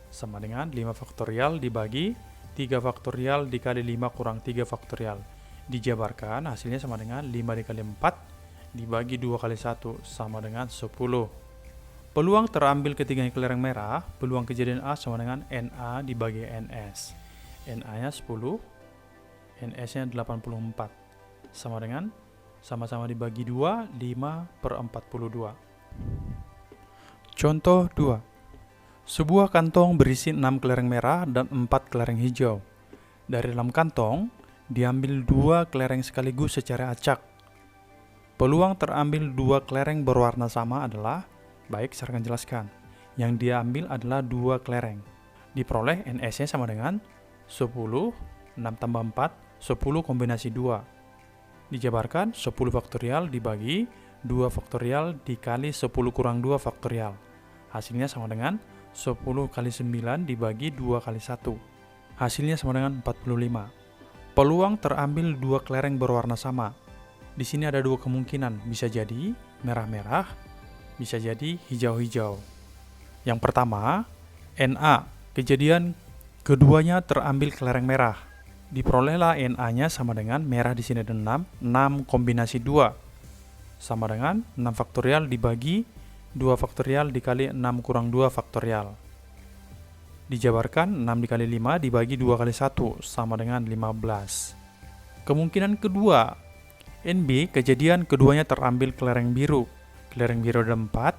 sama dengan 5 faktorial dibagi 3 faktorial dikali 5 kurang 3 faktorial. Dijabarkan hasilnya sama dengan 5 dikali 4 dibagi 2 kali 1 sama dengan 10. Peluang terambil ketiganya kelereng merah, peluang kejadian A sama dengan NA dibagi NS. NA-nya 10, NS-nya 84. Sama dengan sama-sama dibagi 2, 5/42. Contoh 2. Sebuah kantong berisi 6 kelereng merah dan 4 kelereng hijau. Dari dalam kantong, diambil 2 kelereng sekaligus secara acak. Peluang terambil 2 kelereng berwarna sama adalah, baik, saya akan jelaskan. Yang diambil adalah 2 kelereng. Diperoleh NS-nya sama dengan 10, 6 tambah 4, 10 kombinasi 2. Dijabarkan 10 faktorial dibagi 2 faktorial dikali 10 kurang 2 faktorial. Hasilnya sama dengan 10 kali 9 dibagi 2 kali 1. Hasilnya sama dengan 45. Peluang terambil 2 kelereng berwarna sama. Di sini ada 2 kemungkinan, bisa jadi merah-merah, bisa jadi hijau-hijau. Yang pertama, NA, kejadian keduanya terambil kelereng merah. Diperolehlah NA-nya sama dengan merah di sini ada 6 kombinasi 2. Sama dengan 6 faktorial dibagi 2 faktorial dikali 6 kurang 2 faktorial. Dijabarkan 6 dikali 5 dibagi 2 kali 1 sama dengan 15. Kemungkinan kedua, NB, kejadian keduanya terambil kelereng biru. Kelereng biru ada 4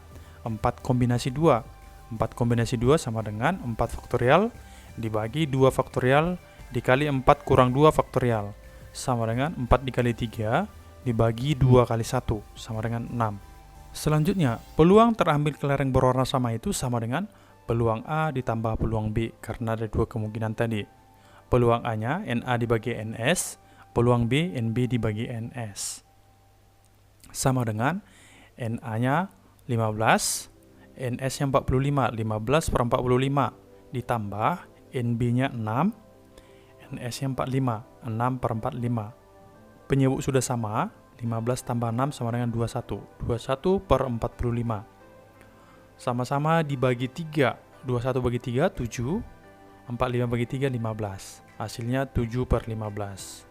kombinasi 2. 4 kombinasi 2 sama dengan 4 faktorial dibagi 2 faktorial dikali 4 kurang 2 faktorial. Sama dengan 4 dikali 3 dibagi 2 kali 1 sama dengan 6. Selanjutnya, peluang terambil kelereng berwarna sama itu sama dengan peluang A ditambah peluang B, karena ada 2 kemungkinan tadi. Peluang A-nya NA dibagi NS, peluang B NB dibagi NS. Sama dengan NA-nya 15, NS-nya 45, 15/45 ditambah NB-nya 6, NS-nya 45, 6/45. Penyebut sudah sama, 15 tambah 6 sama dengan 21, 21/45. Sama-sama dibagi 3, 21 bagi 3, 7, 45 bagi 3, 15. Hasilnya 7/15.